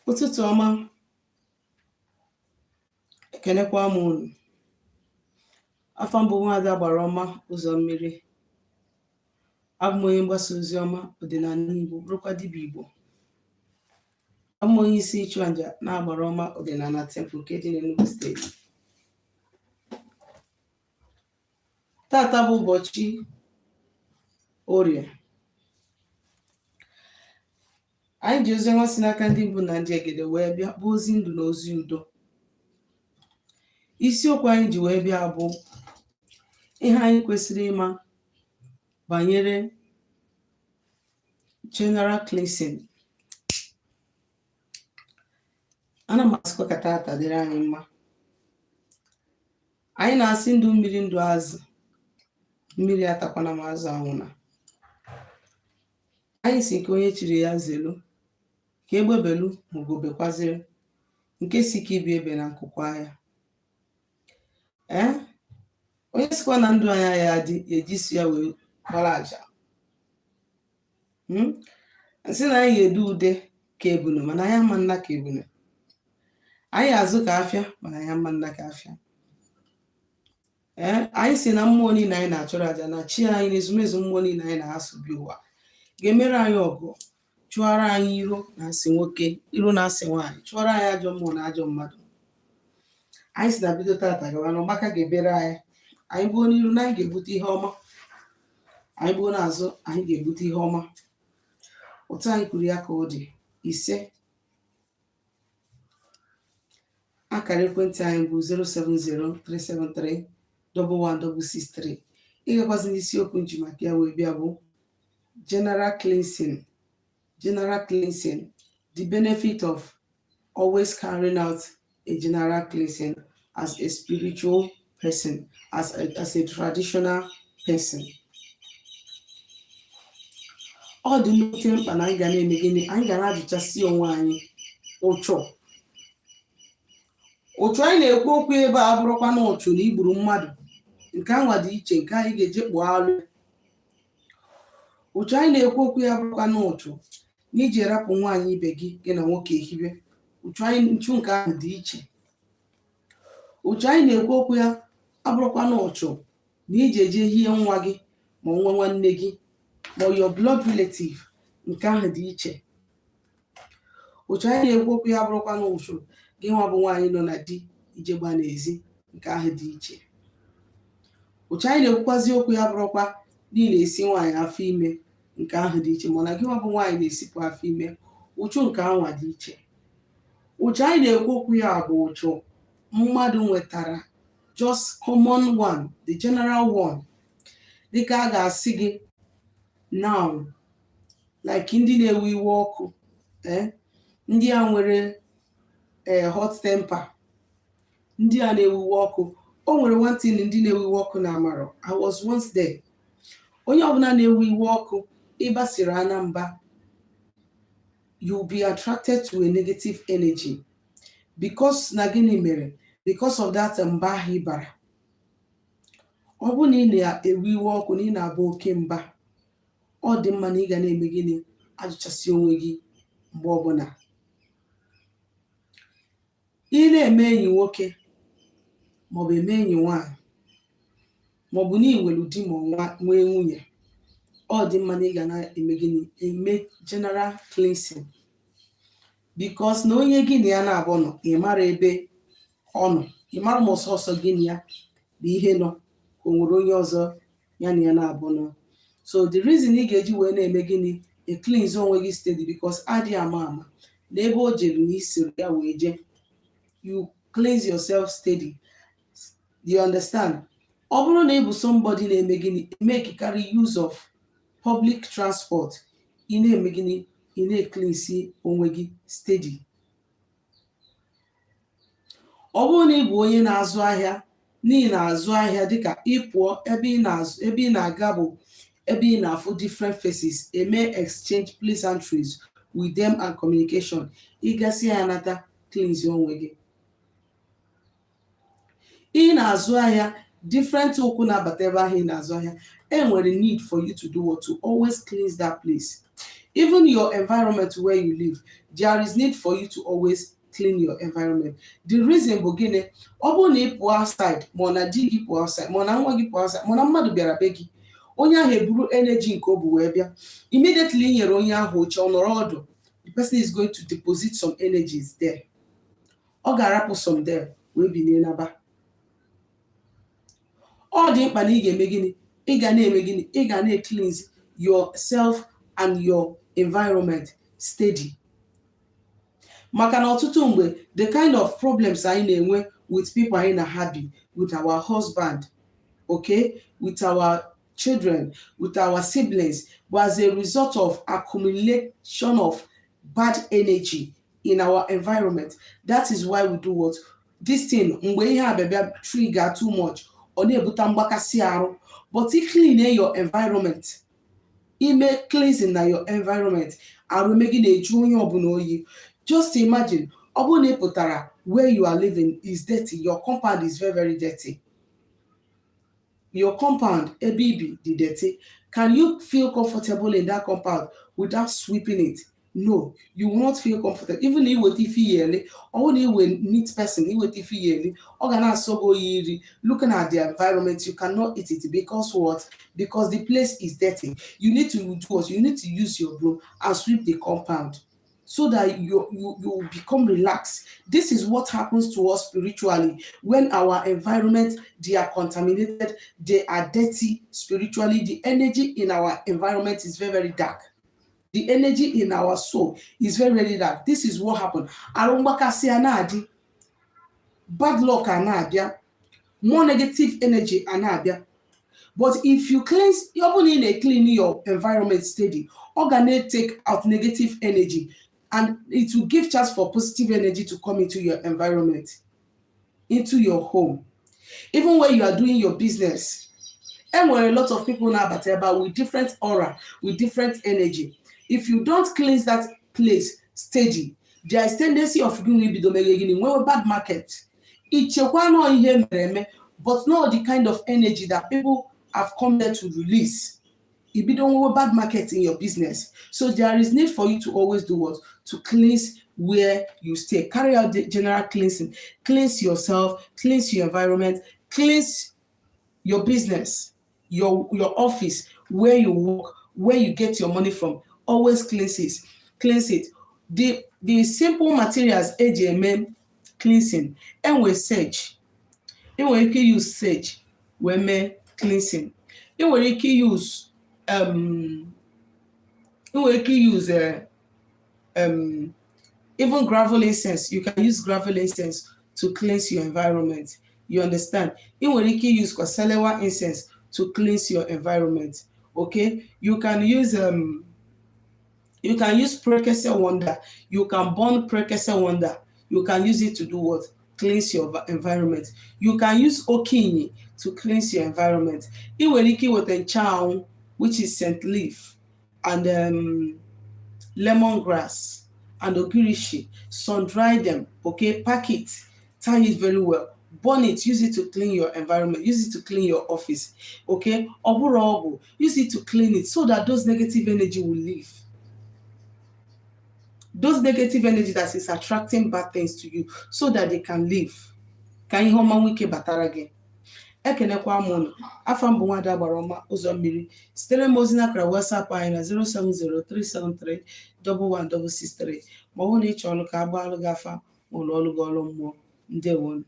Ụtụtụ ọma, ekenekwa m unu. Afọ mbụ Nwaada Gbaraọma Ụzọmmiri. Abụ m onye mgbasa ozi ọma ọdịnala Igbo, bụrụkwa dibịa Igbo. Abụ m onye isi ịchụàjà na Gbaraọma Ọdịnala Temple nke dị n'Enugu steeti. Tata bụ ụbọchị Orie. Anyị ji ozi ọma si n'aka ndị Igbo na ndị Egede wee bịa, bụ ozi ndụ na ozi udo. Isiokwu anyị ji wee bịa bụ ihe anyị kwesịrị ịma banyere general cleansing. Ana m asịkwa ka tata dịrị anyị mma. Anyị na-asị ndụ mmiri ndụ azụ, mmiri atakwana m azụ anwụna. Anyị si nke onye chiri ya zelu, ka egbebelu ma ogobekwaziri, nke si ka ibi ebe na nkụkwa ya. Onye sikwa na ndụ anya ya dị ejisi ya wee gbara aja. Nsị na anyị edu ude ka ebunu, mana anyị ama nna ka ebunu. Anyị azụ ka afịa, mana anyị ama nna ka afịa. Anyị si na mmụọ niile anyị na-achụrụ aja na chi anyị na ezumezu mmụọ niile anyị na-asụ bi ụwa ga-emere anyị ọgụ, chụọrọ anyị iro na asị nwoke, iro na asị nwaanyị, chụọrọ anyị ajọ mmụọ na ajọ mmadụ. Anyị si na bido tata gawa na ọgbaka ga-ebere anyị. Anyị gbuo n'iru na anyị ga-ebute ihe ọma, anyị gbuo n'azụ anyị ga-ebute ihe ọma. Otu anyị kwuru ya ka ọ dị 5. Akara ekwentị anyị bụ 070-373-11663. Ịgakwazi n'isiokwu nji maka ya wee bịa bụ general cleansing. General cleansing, the benefit of always carrying out a general cleansing as a spiritual person, as a traditional person. Ọ dị nnukwu mkpa na anyị ga na-eme gịnị? Anyị ga na-ajụchasị onwe anyị ụchụ. Ụchụ anyị na-ekwu okwu ebe a bụrụkwa na ụchụ na igburu mmadụ, nke anwa dị iche, nke anyị ga-eje kpụọ alụ. Ụchụ anyị na-ekwu okwu ya bụrụkwa na ụchụ na iji rapụ nwaanyị ibe gị gị na nwoke ehibe. Nchu nke ahụ dị iche. Ụchụ anyị na-ekwu okwu ya abụrụkwa na ụchụ na iji eje hie nwa gị ma nwa nwanne gị ma your blood relative, nke ahụ dị iche. Ụchụ anyị na-ekwu okwu ya abụrụkwa na ụchụ gị nwa bụ nwaanyị nọ na di ijegba n'ezi, nke ahụ dị iche. Ụchụ anyị na-ekwukwazi okwu ya bụrụkwa na ị na-esi nwaanyị afọ ime, nke ahụ dị iche, mana gị nwa bụ nwaanyị na-esipụ afọ ime, ụchụ nke anwa dị iche. Ụchụ anyị na-ekwu okwu ya bụ ụchụ mmadụ nwetara, just common one, the general one. Dịka a ga-asị gị now, like ndị na-ewe iwe ọkụ, ndị a nwere hot temper, ndị a na-ewe iwe ọkụ. O nwere one thing ndị na-ewe iwe ọkụ na amarọ. I was once there. Onye ọbụla na-ewe iwe ọkụ, ịbasiri anya mba, you'll be attracted to a negative energy. Because na gịnị mere? Because of that mba ahụ ịbara. Ọ bụ na ị na-ewe iwe ọkụ na ị na-abụ oke mba, ọ dị mma na ị ga na-eme gịnị? Ajụchasị onwe gị mgbe ọbụla. Ị na-eme enyi nwoke maọbụ eme enyi nwaanyị, maọbụ na iwelu di ma nwee nwunye, ọ dị mma na ị ga na-eme gịnị? Eme general cleansing. Because na onye gị na ya na-abụ nọ, ị mara ebe ọ nọ, ị mara ma ọsọ gị na ya bụ ihe nọ, ka o nwere onye ọzọ ya na ya na-abụ nọ. So the reason ị ga-eji wee na-eme gịnị? E cleanse onwe gị steady, because adị ama ama na ebe o jelu na isiri ya wee je. You cleanse yourself steady. Do you understand? Ọ bụrụ na ị bụ somebody na-eme gịnị? Make carry use of public transport, ị na-eme gịnị? Ị na-cleanse onwe gị steady. Ọ bụrụ na ị bụ onye na-azụ ahịa, n'ihi na-azụ ahịa dịka ịpụọ ebe ị na-aga bụ ebe ị na-afụ different faces, eme exchange pleasantries with them and communication. Ị gasị ya nata, cleanse onwe gị. Ị na-azụ ahịa, different okwu na-abata ebe ahụ ị na-azụ ahịa, enwere need for you to do what? To always cleanse that place. Even your environment where you live, there is need for you to always clean your environment. The reason bụ gịnị? Ọ bụrụ na ị pụọ outside, ma ọ na di gị pụọ outside, ma ọ na nwa gị pụọ outside, ma ọ na mmadụ bịara be gị, onye ahụ eburu energy nke o bu wee bịa, immediately i nyere onye ahụ oche ọ nọrọ ọdụ, the person is going to deposit some energies there. Ọ ga-arapụ some there wee bilie naba. Ọ dị mkpa na ị ga-eme gịnị? Ị ga na-eme gịnị? Ị ga na-cleanse yourself and your environment steady. Maka na ọtụtụ mgbe the kind of problems anyị na-enwe with people anyị na-habi, with our husband, okay, with our children, with our siblings, but as a result of accumulation of bad energy in our environment. That is why we do what? This thing, mgbe ihe abịabịa trigger too much, ọ na-ebute mgbakasị arụ. But i clean your environment, ime cleansing na your environment, arụ megị na-eju onye ọbụla oyi. Just imagine, ọ bụrụ na ị pụtara where you are living is dirty, your compound is very, very dirty. Your compound, ebe ibi, dị dirty. Can you feel comfortable in that compound without sweeping it? No, you will not feel comfortable. Even if you feel or when you meet person, if you looking at the environment, you cannot eat it because what? Because the place is dirty. You need to do what? You need to use your broom and sweep the compound so that you become relaxed. This is what happens to us spiritually when our environment, they are contaminated, they are dirty spiritually. The energy in our environment is very, very dark. The energy in our soul is very, very dark. This is what happened. Bad luck anabia, more negative energy anabia. But if you cleanse, you're going to clean your environment steady, organic take out negative energy, and it will give chance for positive energy to come into your environment, into your home. Even when you are doing your business, and where a lot of people now but with different aura, with different energy. If you don't cleanse that place steady, there is tendency of doing a bad market. But not the kind of energy that people have come there to release. If you don't have a bad market in your business, so there is need for you to always do what? To cleanse where you stay. Carry out the general cleansing. Cleanse yourself, cleanse your environment, cleanse your business, your office, where you work, where you get your money from. Always cleanse it. The simple materials AGMM cleansing, and we search. And we can use search when me cleansing. And we can use even gravel incense. You can use gravel incense to cleanse your environment. You understand? And we can use Koselewa incense to cleanse your environment. Okay, you can use Prekese Wonder. You can burn Prekese Wonder. You can use it to do what? Cleanse your environment. You can use Okinyi to cleanse your environment. Iweriki with Enchao, which is scent leaf, and lemongrass, and Ogirishi. Sun dry them, okay? Pack it, tie it very well. Burn it, use it to clean your environment, use it to clean your office, okay? Obu, use it to clean it so that those negative energy will leave. Those negative energy that is attracting bad things to you so that they can leave. Can you homa wike batarage? Ekenekwa mono. Afam Bunwada Baroma Uzommiri. Sitere Mozina Kra WhatsApp anyị na 070-373-11663. Ma ọ bụ na ị chọrọ ka agba alụ gafa ụlọ ọrụ gị ọrụ mmụọ. Ndewo.